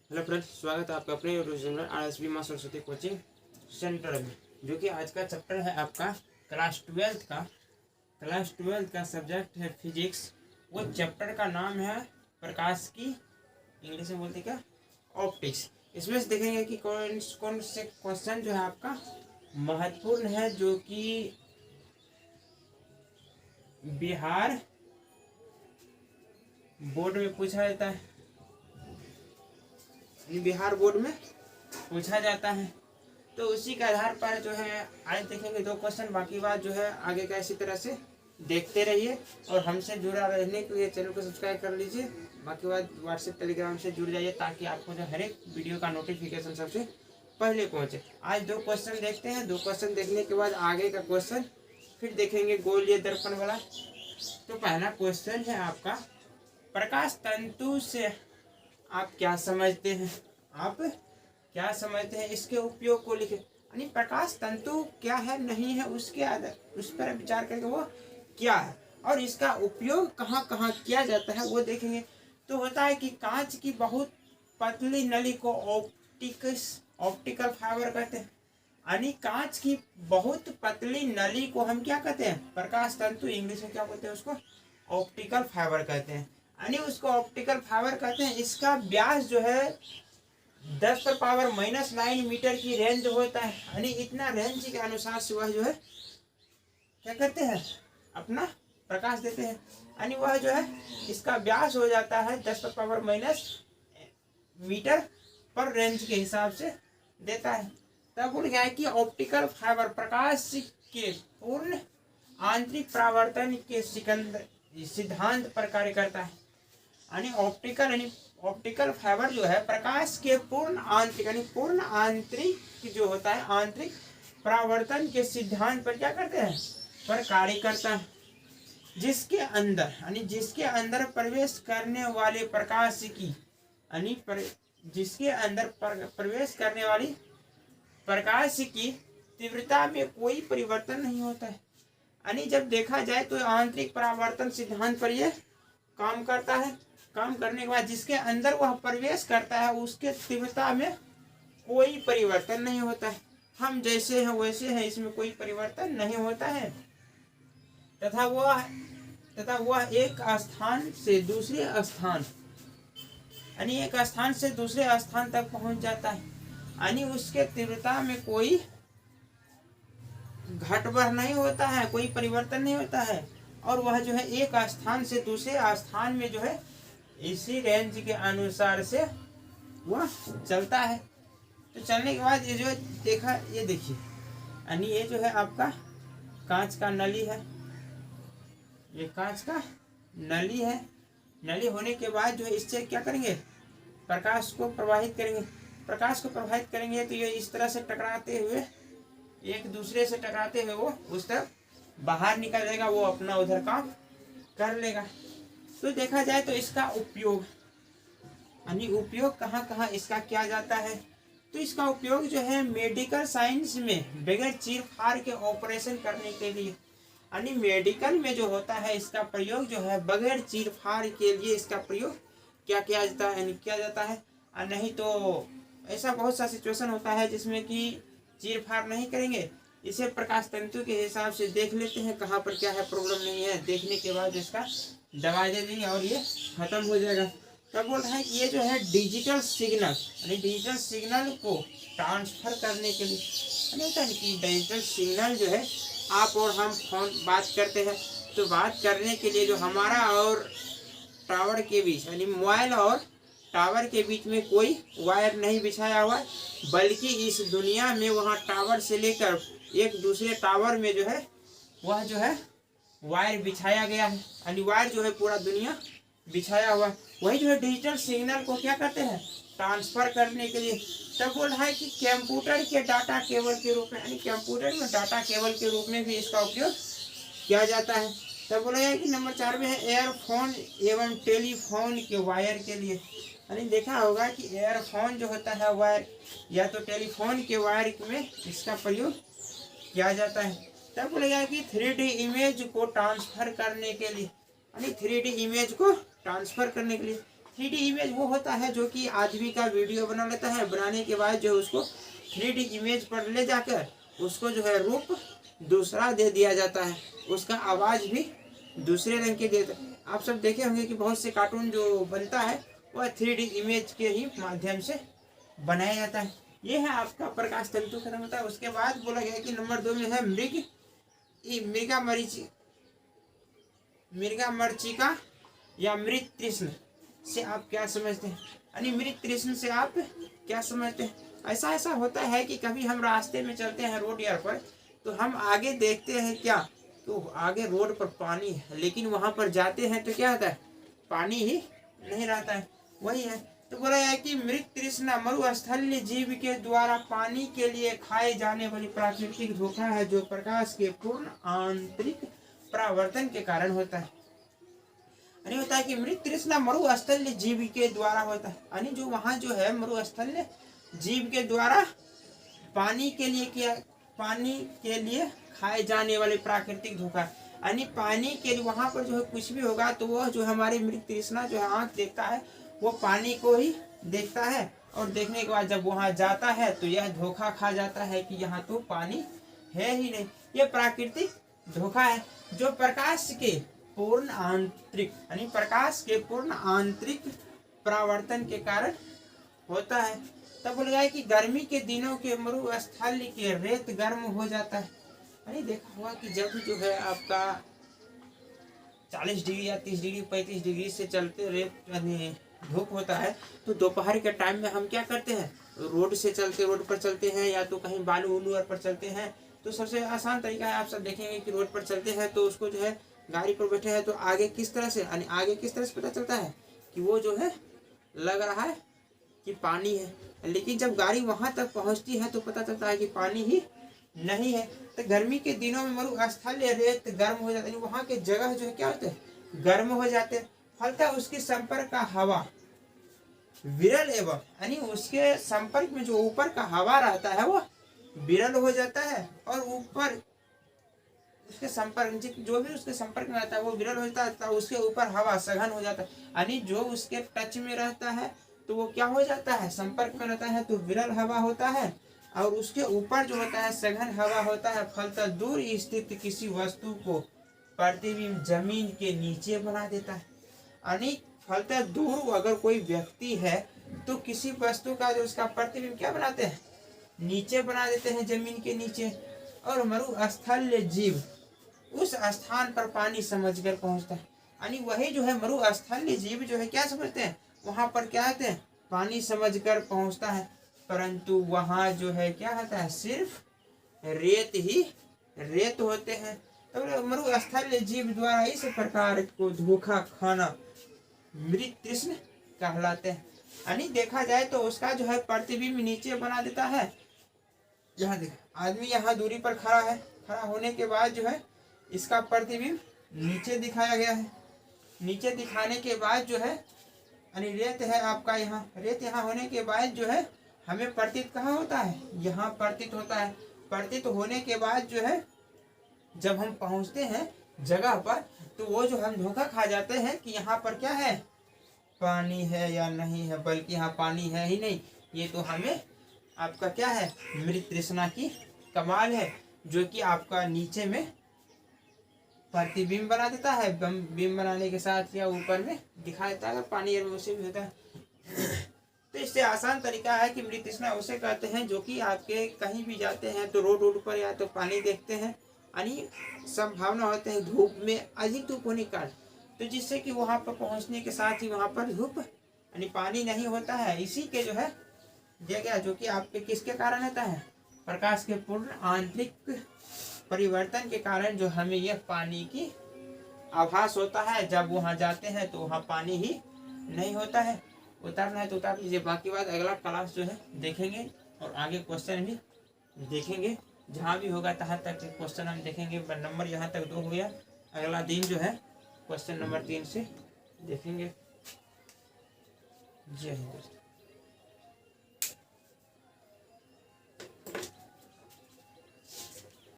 Hello friends, स्वागत है आपका अपने यूट्यूब चैनल RSB मां सरस्वती कोचिंग सेंटर में। जो कि आज का चैप्टर है आपका क्लास ट्वेल्थ का सब्जेक्ट है फिजिक्स। वो चैप्टर का नाम है प्रकाश की, इंग्लिश में बोलते क्या, ऑप्टिक्स। इसमें से देखेंगे कि कौन कौन से क्वेश्चन जो है आपका महत्वपूर्ण है, जो कि बिहार बोर्ड में पूछा जाता है, बिहार बोर्ड में पूछा जाता है। तो उसी के आधार पर जो है आज देखेंगे 2 क्वेश्चन, बाकी बात जो है आगे का इसी तरह से देखते रहिए। और हमसे जुड़ा रहने के लिए चैनल को सब्सक्राइब कर लीजिए। बाकी बात व्हाट्सएप टेलीग्राम से जुड़ जाइए, ताकि आपको जो हर एक वीडियो का नोटिफिकेशन सबसे पहले पहुंचे। आज 2 क्वेश्चन देखते हैं। 2 क्वेश्चन देखने के बाद आगे का क्वेश्चन फिर देखेंगे गोलीय दर्पण वाला। तो पहला क्वेश्चन है आपका, प्रकाश तंतु से आप क्या समझते हैं? आप क्या समझते हैं, इसके उपयोग को लिखे। यानी प्रकाश तंतु क्या है, नहीं है, उसके आधार उस पर विचार करके वो क्या है और इसका उपयोग कहाँ कहाँ किया जाता है वो देखेंगे। तो होता है कि कांच की बहुत पतली नली को ऑप्टिकल फाइबर कहते हैं। यानी कांच की बहुत पतली नली को हम क्या कहते हैं? प्रकाश तंतु। इंग्लिश में क्या बोलते हैं उसको? ऑप्टिकल फाइबर कहते हैं। यानी उसको ऑप्टिकल फाइबर कहते हैं। इसका व्यास जो है 10⁻⁻9 मीटर की रेंज होता है। यानी इतना रेंज के अनुसार से वह जो है क्या करते हैं, अपना प्रकाश देते हैं। यानी वह जो है इसका व्यास हो जाता है 10⁻⁻ मीटर पर रेंज के हिसाब से देता है। तब बोल गया है कि ऑप्टिकल फाइबर प्रकाश के पूर्ण आंतरिक परावर्तन के सिद्धांत पर कार्य करता है। यानी ऑप्टिकल फाइबर जो है प्रकाश के पूर्ण आंतरिक जो होता है, आंतरिक परावर्तन के सिद्धांत पर क्या करते हैं, पर कार्य करता है। जिसके अंदर प्रवेश करने वाले प्रकाश की, जिसके अंदर प्रवेश करने वाली प्रकाश की तीव्रता में कोई परिवर्तन नहीं होता है। यानी जब देखा जाए तो आंतरिक परावर्तन सिद्धांत पर यह काम करता है। काम करने के बाद जिसके अंदर वह प्रवेश करता है उसके तीव्रता में कोई परिवर्तन नहीं होता है। हम जैसे हैं वैसे हैं, इसमें कोई परिवर्तन नहीं होता है। तथा वह एक स्थान से दूसरे स्थान, यानी एक स्थान से दूसरे स्थान तक पहुंच जाता है। यानी उसके तीव्रता में कोई घट बढ़ नहीं होता है, कोई परिवर्तन नहीं होता है। और वह जो है एक स्थान से दूसरे स्थान में जो है इसी रेंज के अनुसार से वह चलता है। तो चलने के बाद ये जो देखा, ये देखिए, यानी ये जो है आपका कांच का नली है। ये कांच का नली है। नली होने के बाद जो है इससे क्या करेंगे, प्रकाश को प्रवाहित करेंगे। तो ये इस तरह से टकराते हुए, एक दूसरे से टकराते हुए वो उस तरफ बाहर निकल जाएगा, वो अपना उधर काम कर लेगा। तो देखा जाए तो इसका उपयोग, यानी उपयोग कहाँ कहाँ इसका किया जाता है। तो इसका उपयोग जो है मेडिकल साइंस में बगैर चीर फाड़ के ऑपरेशन करने के लिए, यानी मेडिकल में जो होता है इसका प्रयोग जो है बगैर चीर फाड़ के लिए इसका प्रयोग क्या किया जाता है, यानी किया जाता है। और नहीं तो ऐसा बहुत सा सिचुएशन होता है जिसमें कि चीर फाड़ नहीं करेंगे। इसे प्रकाश तंतु के हिसाब से देख लेते हैं कहाँ पर क्या है, प्रॉब्लम नहीं है। देखने के बाद इसका दवा दे देंगे और ये खत्म हो जाएगा। तब बोल रहा है कि ये जो है डिजिटल सिग्नल, यानी डिजिटल सिग्नल को ट्रांसफर करने के लिए, यानी होता है कि डिजिटल सिग्नल जो है आप और हम फोन बात करते हैं, तो बात करने के लिए जो हमारा और टावर के बीच, यानी मोबाइल और टावर के बीच में कोई वायर नहीं बिछाया हुआ, बल्कि इस दुनिया में वहाँ टावर से लेकर एक दूसरे टावर में जो है वह जो है वायर बिछाया गया है। यानी वायर जो है पूरा दुनिया बिछाया हुआ, वही जो है डिजिटल सिग्नल को क्या करते हैं, ट्रांसफर करने के लिए। तब बोल रहा है कि कंप्यूटर के डाटा केबल के रूप में, यानी कंप्यूटर में डाटा केबल के रूप में भी इसका उपयोग किया जाता है। तब बोला जाए कि नंबर 4 में है एयरफोन एवं टेलीफोन के वायर के लिए। यानी देखा होगा कि एयरफोन जो होता है वायर, या तो टेलीफोन के वायर में इसका प्रयोग किया जाता है। तब बोला जाए कि 3D इमेज को ट्रांसफर करने के लिए, यानी 3D इमेज को ट्रांसफर करने के लिए। 3D इमेज वो होता है जो कि आदमी का वीडियो बना लेता है, बनाने के बाद जो उसको 3D इमेज पर ले जाकर उसको जो है रूप दूसरा दे दिया जाता है, उसका आवाज़ भी दूसरे रंग के देता है। आप सब देखे होंगे कि बहुत से कार्टून जो बनता है वह 3D इमेज के ही माध्यम से बनाया जाता है। ये है आपका प्रकाश तंतु खत्म होता है। उसके बाद बोला गया कि नंबर 2 में है मृगा मरीचिका या मृत तृष्ण से आप क्या समझते हैं? यानी मृत तृष्ण से आप क्या समझते हैं? ऐसा होता है कि कभी हम रास्ते में चलते हैं रोड यार पर, तो हम आगे देखते हैं क्या, तो आगे रोड पर पानी है, लेकिन वहां पर जाते हैं तो क्या होता है, पानी ही नहीं रहता है। वही है, तो बोला है कि मृत तृष्णा मरुस्थलीय जीव के द्वारा पानी के लिए खाए जाने वाली प्राकृतिक धोखा है, जो प्रकाश के पूर्ण आंतरिक परावर्तन के कारण होता है। यानी होता है कि मृत तृष्णा मरुस्थलीय जीव के द्वारा होता है, यानी जो वहाँ जो है मरुस्थलीय जीव के द्वारा पानी के लिए खाए जाने वाले प्राकृतिक धोखा, यानी पानी के लिए वहाँ पर जो है कुछ भी होगा तो वह जो हमारे मृत तृष्णा जो है आँख देखता है वो पानी को ही देखता है, और देखने के बाद जब वहाँ जाता है तो यह धोखा खा जाता है कि यहाँ तो पानी है ही नहीं। यह प्राकृतिक धोखा है जो प्रकाश के पूर्ण आंतरिक परावर्तन के कारण होता है। तब बोल गया कि गर्मी के दिनों के मरुस्थल के रेत गर्म हो जाता है। यानी देखा हुआ कि जब जो है आपका 40 डिग्री या 30 डिग्री 35 डिग्री से चलते रेत यानी धूप होता है, तो दोपहर के टाइम में हम क्या करते हैं, रोड पर चलते हैं या तो कहीं बालू उलू पर चलते हैं। तो सबसे आसान तरीका है, आप सब देखेंगे कि रोड पर चलते हैं तो उसको जो है गाड़ी पर बैठे हैं तो आगे किस तरह से पता चलता है कि वो जो है लग रहा है कि पानी है, लेकिन जब गाड़ी वहां तक पहुंचती है तो पता चलता है कि पानी ही नहीं है। तो गर्मी के दिनों में मरुस्थलीय रेत गर्म हो जाता है, वहाँ के जगह जो है क्या होते हैं, गर्म हो जाते हैं। फलतः उसके संपर्क का हवा विरल एवं यानी उसके संपर्क में जो ऊपर का हवा रहता है वो विरल हो जाता है, और ऊपर उसके संपर्क जो भी उसके संपर्क में रहता है वो विरल हो जाता है, तो उसके ऊपर हवा सघन हो जाता है। यानी जो उसके टच में रहता है तो वो क्या हो जाता है, संपर्क में रहता है तो विरल हवा होता है, और उसके ऊपर जो होता है सघन हवा होता है। फलतः दूर स्थित किसी वस्तु को प्रतिबिंब जमीन के नीचे बना देता है। यानी फलतः दूर अगर कोई व्यक्ति है तो किसी वस्तु का जो उसका प्रतिबिंब क्या बनाते हैं, नीचे बना देते हैं, जमीन के नीचे। और मरुस्थलीय जीव उस स्थान पर पानी समझकर पहुंचता है। यानी वही जो है मरुस्थलीय जीव जो है क्या समझते हैं, वहां पर क्या होते हैं, पानी समझकर पहुंचता है, परंतु वहां जो है क्या होता है, सिर्फ रेत होते हैं। तो मरुस्थलीय जीव द्वारा इस प्रकार को धोखा खाना मृत तृष्ण कहलाते हैं। यानी देखा जाए तो उसका जो है प्रतिबिंब नीचे बना देता है। यहाँ देख, आदमी यहाँ दूरी पर खड़ा है, खड़ा होने के बाद जो है इसका प्रतिबिंब नीचे दिखाया गया है। नीचे दिखाने के बाद जो है यानी रेत है आपका, यहाँ रेत यहाँ होने के बाद जो है हमें प्रतीत कहाँ होता है, यहाँ प्रतीत होता है। प्रतीत होने के बाद जो है जब हम पहुँचते हैं जगह पर तो वो जो हम धोखा खा जाते हैं कि यहाँ पर क्या है, पानी है या नहीं है, बल्कि यहाँ पानी है ही नहीं। ये तो हमें आपका क्या है, मृत तृष्णा की कमाल है, जो कि आपका नीचे में प्रतिबिंब बना देता है। बिंब बनाने के साथ या ऊपर में दिखा देता है, अगर पानी उसे भी होता है। तो इससे आसान तरीका है कि मृत तृष्णा उसे कहते हैं जो कि आपके कहीं भी जाते हैं तो रोड पर या तो पानी देखते हैं, यानी संभावना होते हैं धूप में अधिक धूप होने का, तो जिससे कि वहां पर पहुंचने के साथ ही वहां पर धूप यानी पानी नहीं होता है। इसी के जो है जगह जो कि आपके किसके कारण होता है, प्रकाश के पूर्ण आंतरिक परिवर्तन के कारण जो हमें यह पानी की आभास होता है। जब वहां जाते हैं तो वहां पानी ही नहीं होता है। उतारना है तो उतार लीजिए, बाकी बात अगला क्लास जो है देखेंगे और आगे क्वेश्चन भी देखेंगे। जहाँ भी होगा तहाँ तक क्वेश्चन हम देखेंगे। नंबर यहाँ तक 2 हो गया, अगला दिन जो है क्वेश्चन नंबर 3 से देखेंगे। जय हिंद दोस्तों।